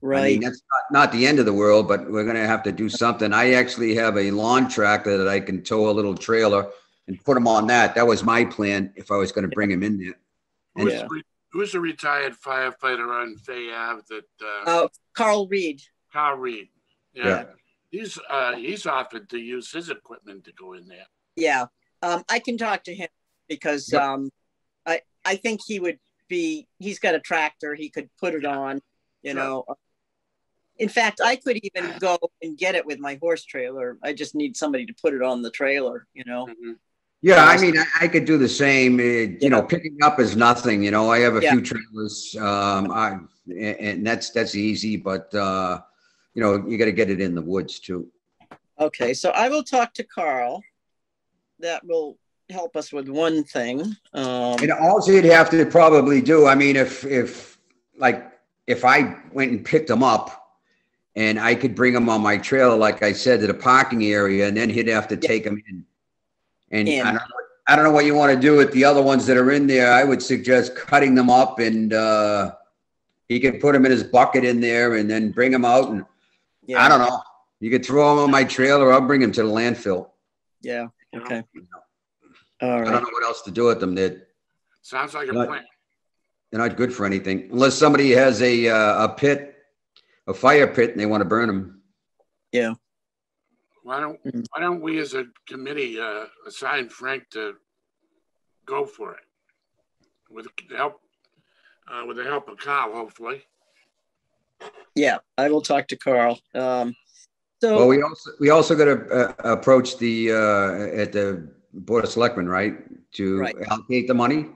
right. I mean, that's not the end of the world, but we're going to have to do something. I actually have a lawn tractor that I can tow a little trailer and put them on that. That was my plan if I was going to bring them in there. Who's a retired firefighter on Fay Ave that? Carl Reed. Carl Reed. Yeah. He's offered to use his equipment to go in there. Yeah. I can talk to him because I think he's got a tractor. He could put it on, you know. In fact, I could even go and get it with my horse trailer. I just need somebody to put it on the trailer, you know. Mm-hmm. Yeah, I mean, I could do the same. You know, picking up is nothing. You know, I have a few trailers, and that's easy. But you know, you got to get it in the woods too. Okay, so I will talk to Carl. That will help us with one thing. And also, you'd have to probably do. I mean, if I went and picked them up, and I could bring them on my trailer, like I said, to the parking area, and then he'd have to take them in. And I don't know what you want to do with the other ones that are in there. I would suggest cutting them up, and he could put them in his bucket in there and then bring them out. And I don't know. You could throw them on my trailer. I'll bring them to the landfill. Yeah. Okay. All right. I don't know what else to do with them. Sounds like a Not- plan. They're not good for anything unless somebody has a pit, a fire pit, and they want to burn them. Yeah. Why don't we as a committee assign Frank to go for it with the help of Carl, hopefully. Yeah, I will talk to Carl. So Well, we also got to approach the at the Board of Selectmen, right, to Right. allocate the money.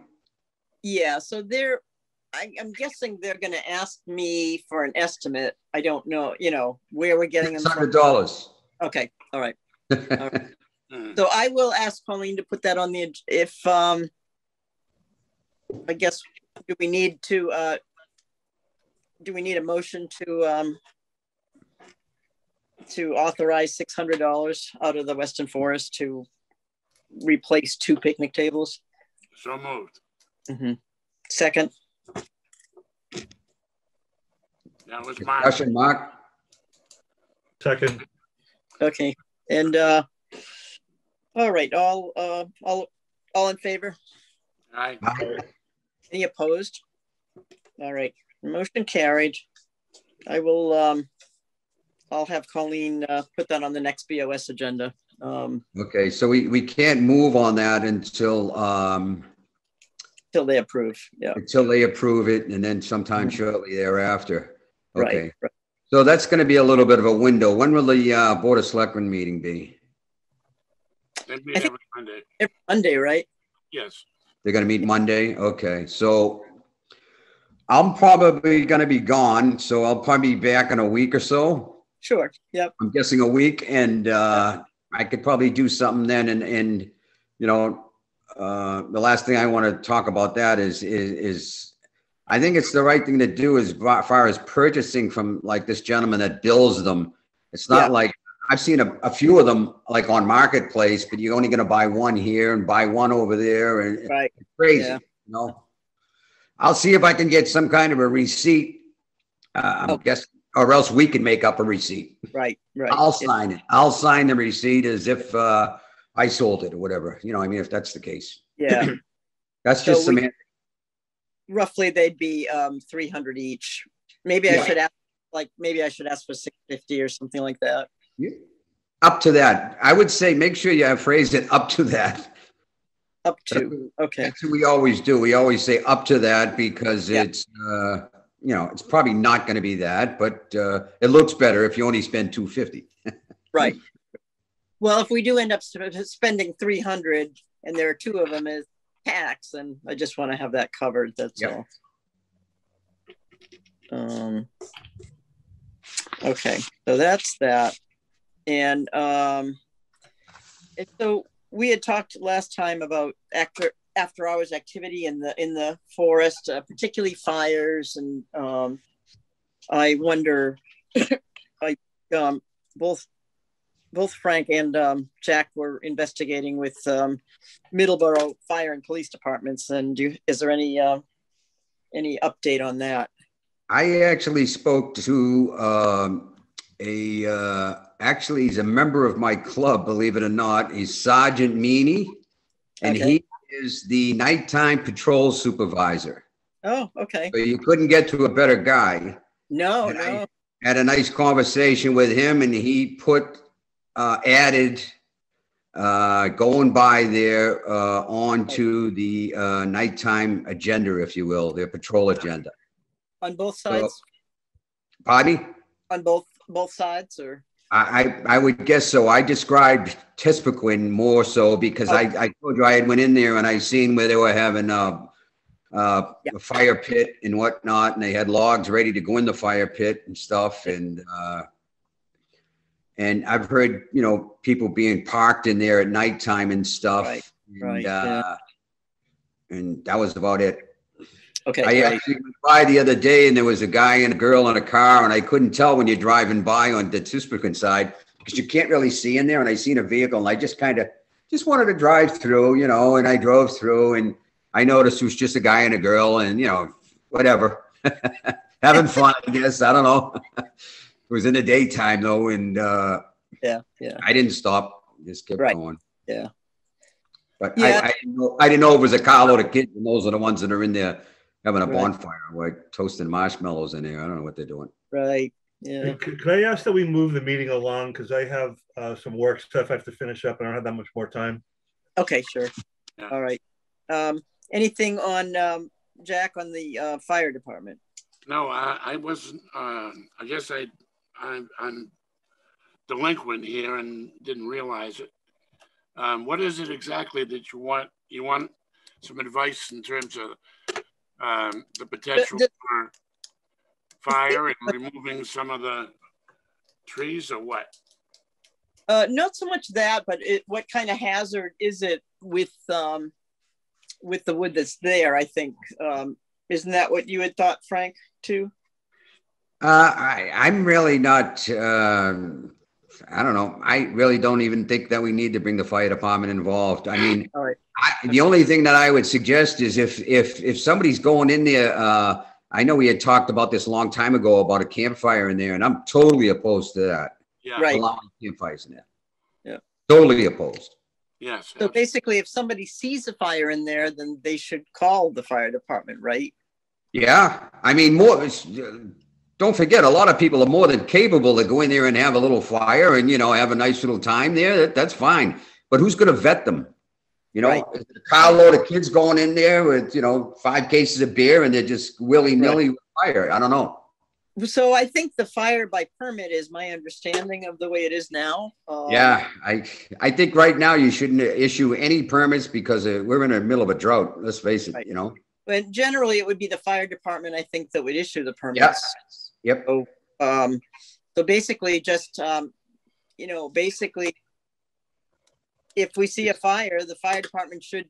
yeah, so I'm guessing they're going to ask me for an estimate. I don't know, where we're getting them from. $600. Okay, all right. So I will ask Colleen to put that on the, if, I guess, do we need a motion to authorize $600 out of the Weston Forest to replace 2 picnic tables? So moved. Mm-hmm. Second. That was mine. Discussion, Mark? Second. Okay, and all right, all in favor? Aye. Any opposed? All right, motion carried. I will I'll have Colleen put that on the next BOS agenda. Okay, so we can't move on that until Till they approve. Yeah. until they approve it, and then sometime shortly thereafter. Okay. Right. So that's going to be a little bit of a window. When will the Board of Selectmen meeting be? They'd be every Monday. Every Monday, right? Yes. They're going to meet Monday? Okay, so I'm probably going to be gone, so I'll probably be back in a week or so. Sure. Yep. I'm guessing a week, and I could probably do something then. And the last thing I want to talk about that is I think it's the right thing to do as far as purchasing from like this gentleman that bills them. It's not like I've seen a few of them like on Marketplace, but you're only going to buy one here and buy one over there, and Right. it's crazy. Yeah. I'll see if I can get some kind of a receipt. I'm guessing, or else we can make up a receipt. Right. I'll sign it. I'll sign the receipt as if I sold it or whatever. If that's the case. Yeah. That's just So semantic. Roughly, they'd be 300 each. Maybe I should ask, for 650 or something like that. Yeah. Up to that. I would say make sure you have phrased it up to that. Up to. Okay. That's what we always do. We always say up to that because it's it's probably not going to be that, but it looks better if you only spend $250. Right. Well, if we do end up spending 300 and there are 2 of them as tax, and I just want to have that covered. That's all. Okay, so that's that. And so we had talked last time about after hours activity in the forest, particularly fires, and I wonder, both Frank and Jack were investigating with Middleborough Fire and Police Departments, and is there any update on that? I actually spoke to actually he's a member of my club, believe it or not. He's Sergeant Meany, and he is the nighttime patrol supervisor. Oh, okay. So you couldn't get to a better guy. No. I had a nice conversation with him, and he added going by there onto the nighttime agenda, if you will, their patrol agenda. On both sides? So, pardon me? On both sides, or? I would guess so. I described Tispiquin more so because I told you I had went in there and I seen where they were having a fire pit and whatnot, and they had logs ready to go in the fire pit and stuff. And I've heard, people being parked in there at nighttime and stuff. Right. And that was about it. Okay. I actually went by the other day and there was a guy and a girl in a car, and I couldn't tell when you're driving by on the Tispiquin side because you can't really see in there. And I seen a vehicle and I just wanted to drive through, and I drove through and I noticed it was just a guy and a girl and, whatever, having fun, I guess. I don't know. It was in the daytime though. And I didn't stop, just kept going. Yeah. But Yeah. I didn't know it was a carload of kids, and those are the ones that are in there having a Right. bonfire, like toasting marshmallows in there. I don't know what they're doing. Right. Yeah. Could I ask that we move the meeting along? Because I have some work stuff I have to finish up and I don't have that much more time. Okay, sure. Yeah. All right. Anything on Jack on the fire department? No, I wasn't. I guess I'm delinquent here and didn't realize it. What is it exactly that you want? You want some advice in terms of the potential for fire and removing some of the trees, or what? Not so much that, but what kind of hazard is it with the wood that's there? I think isn't that what you had thought, Frank, too? I'm really not. I don't know. I really don't even think that we need to bring the fire department involved. I mean, All right. the only thing that I would suggest is if somebody's going in there, I know we had talked about this a long time ago about a campfire in there, and I'm totally opposed to that. Yeah. Right. Allowing campfires in there. Yeah. Totally opposed. Yes. So basically, if somebody sees a fire in there, then they should call the fire department, right? Yeah. I mean, don't forget, a lot of people are more than capable to go in there and have a little fire and, have a nice little time there. That's fine. But who's going to vet them? Right. A carload of kids going in there with, 5 cases of beer and they're just willy-nilly with fire. I don't know. So I think the fire by permit is my understanding of the way it is now. Yeah, I think right now you shouldn't issue any permits because we're in the middle of a drought. Let's face it, Right. But generally, it would be the fire department, I think, that would issue the permits. Yes. Yep. So basically, just basically, if we see a fire, the fire department should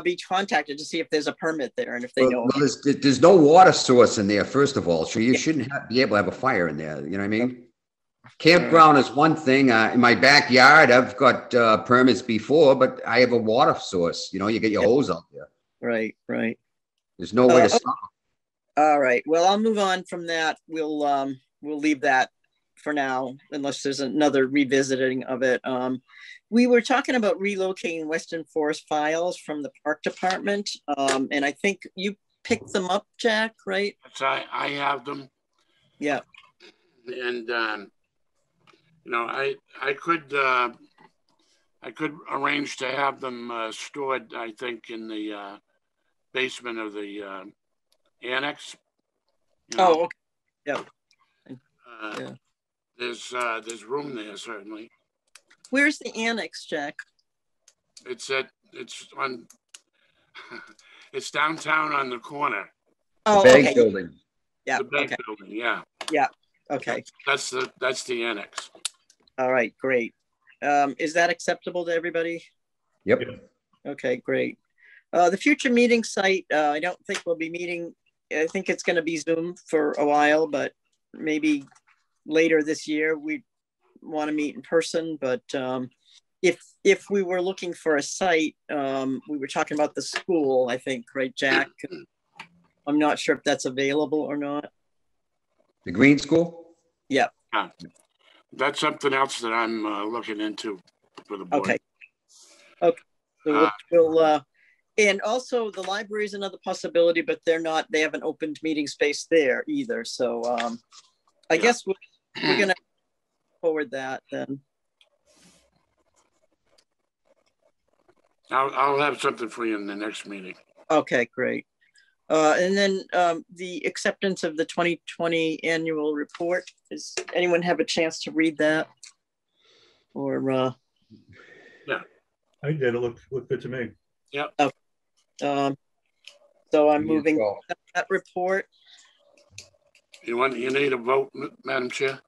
be contacted to see if there's a permit there, and if they know. Well, there's no water source in there, first of all, so you shouldn't be able to have a fire in there. You know what I mean? Campground is one thing. In my backyard, I've got permits before, but I have a water source. You get your hose out there. Right. There's no way to stop. All right. Well, I'll move on from that. We'll leave that for now, unless there's another revisiting of it. We were talking about relocating Western Forest files from the park department, and I think you picked them up, Jack, right? I have them. Yeah. And I could arrange to have them stored, I think, in the basement of the annex. Oh, okay. Yeah. Yeah. There's room there, certainly. Where's the annex, Jack? It's downtown on the corner. Oh, The bank okay. building. Yeah. The bank Okay. building, yeah. Yeah. Okay. That's the annex. All right. Great. Is that acceptable to everybody? Yep. Okay. Great. The future meeting site, I don't think we'll be meeting. I think it's going to be Zoom for a while, but maybe later this year we want to meet in person. But if we were looking for a site, we were talking about the school, I think, right, Jack? I'm not sure if that's available or not. The Green School? Yeah. That's something else that I'm looking into for the board. Okay. So we'll and also the library is another possibility, but they haven't opened meeting space there either. So I guess we're going to forward that then. I'll have something for you in the next meeting. Okay, great. And then the acceptance of the 2020 annual report. Does anyone have a chance to read that? Or yeah, I did. It looked good to me. Yeah. So I'm moving that report. You need a vote, Madam Chair?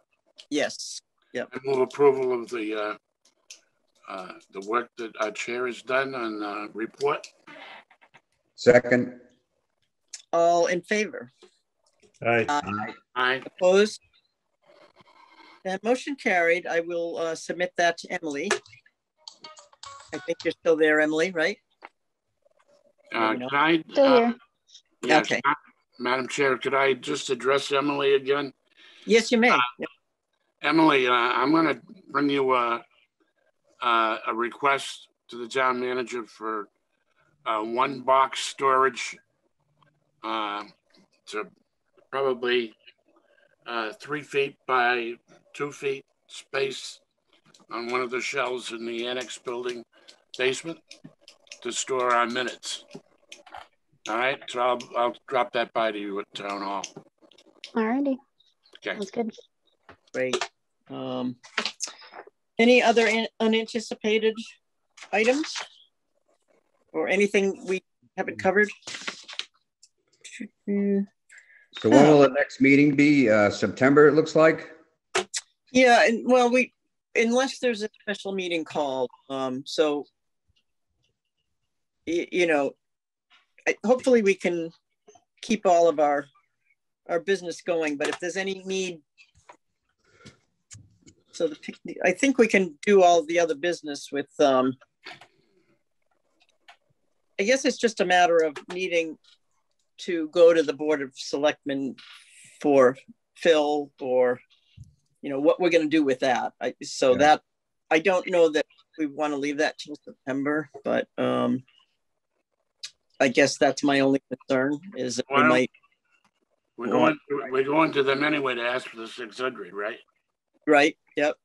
Yes. Yep. I move approval of the work that our chair has done on report. Second. All in favor? Aye. Aye. Opposed? That motion carried. I will submit that to Emily. I think you're still there, Emily, right? Can I? Still here. Yeah, Okay. Madam Chair, could I just address Emily again? Yes, you may. Yep. Emily, I'm going to bring you a request to the town manager for one box storage to probably 3 feet by 2 feet space on one of the shelves in the annex building basement to store our minutes. All right, so I'll drop that by to you at town hall. All righty. Okay. Sounds good. Great. Any other unanticipated items or anything we haven't covered? So when will the next meeting be? September, it looks like? Yeah, and well, unless there's a special meeting called, so, you know, hopefully we can keep all of our business going, but if there's any need, so I think we can do all the other business with, I guess it's just a matter of needing to go to the Board of Selectmen for Phil, or, you know, what we're going to do with that. That, I don't know that we want to leave that till September, but I guess that's my only concern is that we're going to them anyway to ask for the 600, right? Right. Yep.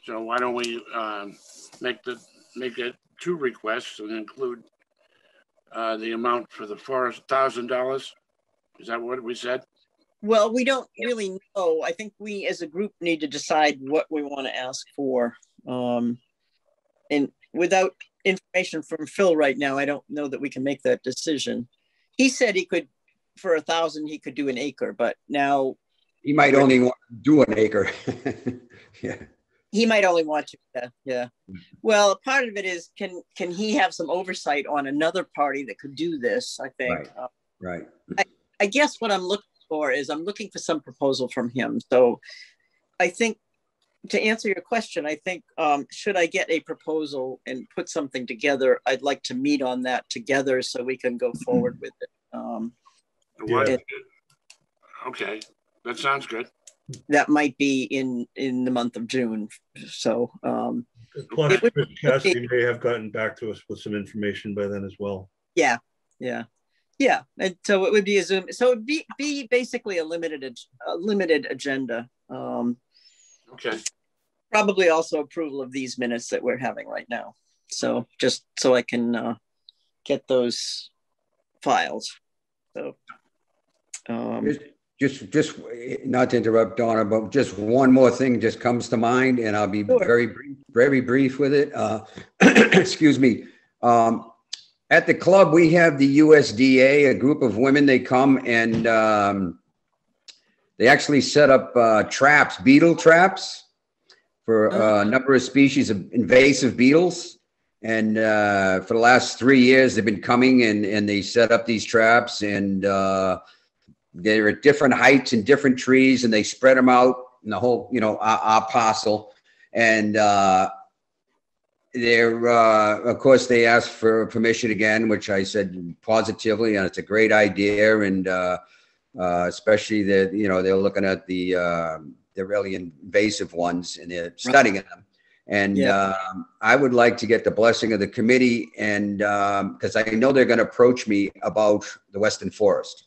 So why don't we make it 2 requests and include the amount for the $4,000? Is that what we said? Well, we don't really know. I think we as a group need to decide what we want to ask for. And without information from Phil right now, I don't know that we can make that decision. He said he could, for 1,000, he could do an acre, but now He might only want to do an acre. Yeah. he might only want to. Yeah. Well, part of it is, can he have some oversight on another party that could do this? I think. Right. I guess what I'm looking for is I'm looking for some proposal from him. So I think, to answer your question, I think should I get a proposal and put something together, I'd like to meet on that together so we can go forward with it. Okay, that sounds good. That might be in the month of June. So plus Chris Cassidy may have gotten back to us with some information by then as well. Yeah. And so it would be a Zoom. So it'd be basically a limited agenda. Okay. Probably also approval of these minutes that we're having right now. So just so I can get those files. So just not to interrupt Donna, but just one more thing just comes to mind, and I'll be Sure. very brief with it. Excuse me. At the club, we have the USDA, a group of women. They come and they actually set up traps, beetle traps, for a number of species of invasive beetles. And for the last 3 years, they've been coming and they set up these traps, and they're at different heights and different trees, and they spread them out in the whole, our parcel. And of course, they asked for permission again, which I said positively, and it's a great idea. And especially that, they're looking at the really invasive ones, and they're studying them. And I would like to get the blessing of the committee, and because I know they're going to approach me about the Weston Forest.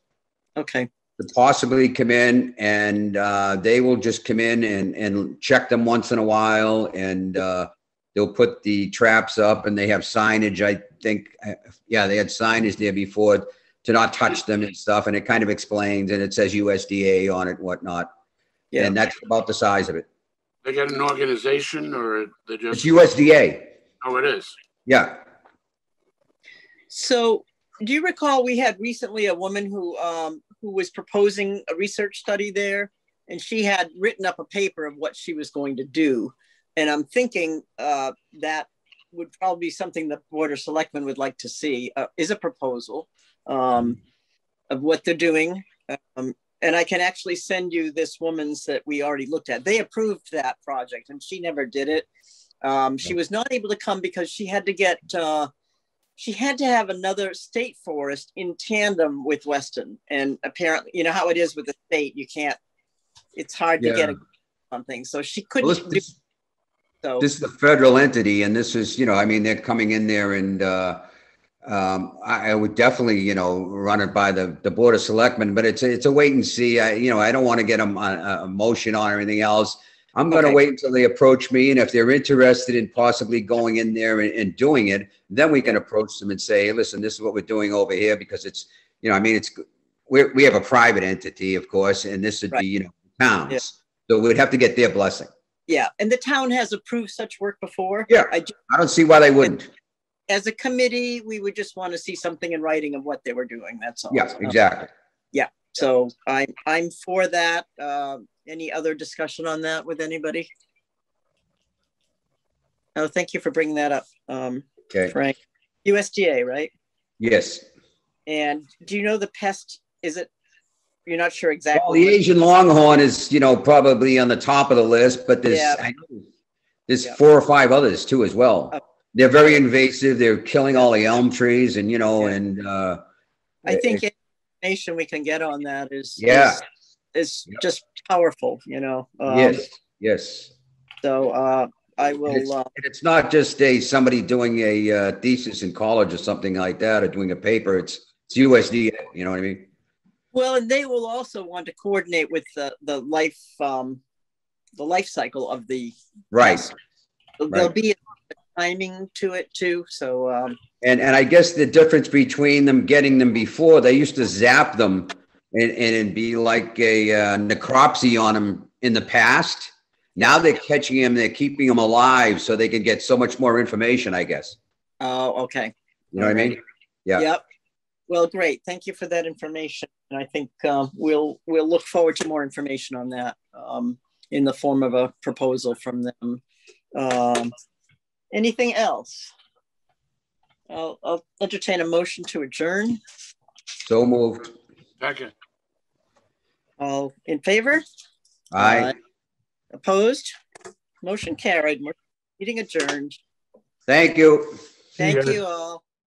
Okay. To possibly come in, and they will just come in and check them once in a while, and they'll put the traps up, and they have signage. I think, they had signage there before to not touch them and stuff, and it kind of explains, and it says USDA on it and whatnot. Yeah. And that's about the size of it. They got an organization, or they just? It's USDA. Oh, it is. Yeah. So, do you recall we had recently a woman who was proposing a research study there, and she had written up a paper of what she was going to do, and I'm thinking that would probably be something the Board of Selectmen would like to see, is a proposal of what they're doing. And I can actually send you this woman's that we already looked at. They approved that project, and she never did it. She was not able to come because she had to have another state forest in tandem with Weston. And apparently, you know how it is with the state, it's hard to get something. So she couldn't So this is a federal entity, and this is, I mean, they're coming in there, and I would definitely, run it by the Board of Selectmen, but it's a wait and see. I don't want to get them on a motion on or anything else. I'm going to wait until they approach me, and if they're interested in possibly going in there and doing it, then we can approach them and say, hey, listen, this is what we're doing over here, because it's, I mean, we have a private entity, of course, and this would be, towns. Yeah. So we'd have to get their blessing. Yeah, and the town has approved such work before. Yeah, I don't see why they wouldn't. As a committee, we would just want to see something in writing of what they were doing. That's all. Yeah, exactly. Yeah, so I'm for that. Any other discussion on that with anybody? Oh, thank you for bringing that up, Frank. USDA, right? Yes. And do you know the pest? Is it? You're not sure exactly. Well, the Asian longhorn is, probably on the top of the list, but there's 4 or 5 others too as well. They're very invasive. They're killing all the elm trees, and I think information we can get on that is just powerful. Yes. So I will. It's not just somebody doing a thesis in college or something like that, or doing a paper. It's USDA. You know what I mean? Well, and they will also want to coordinate with the life cycle of the right. There'll be a timing to it too. So and I guess the difference between them getting them before, they used to zap them and be like a necropsy on them in the past. Now they're catching them, they're keeping them alive so they can get so much more information, I guess. Oh, okay. You know what I mean? Yeah. Yep. Well, great. Thank you for that information. And I think we'll look forward to more information on that in the form of a proposal from them. Anything else? I'll entertain a motion to adjourn. So moved. Second. All in favor? Aye. Opposed? Motion carried. Meeting adjourned. Thank you. Thank you all.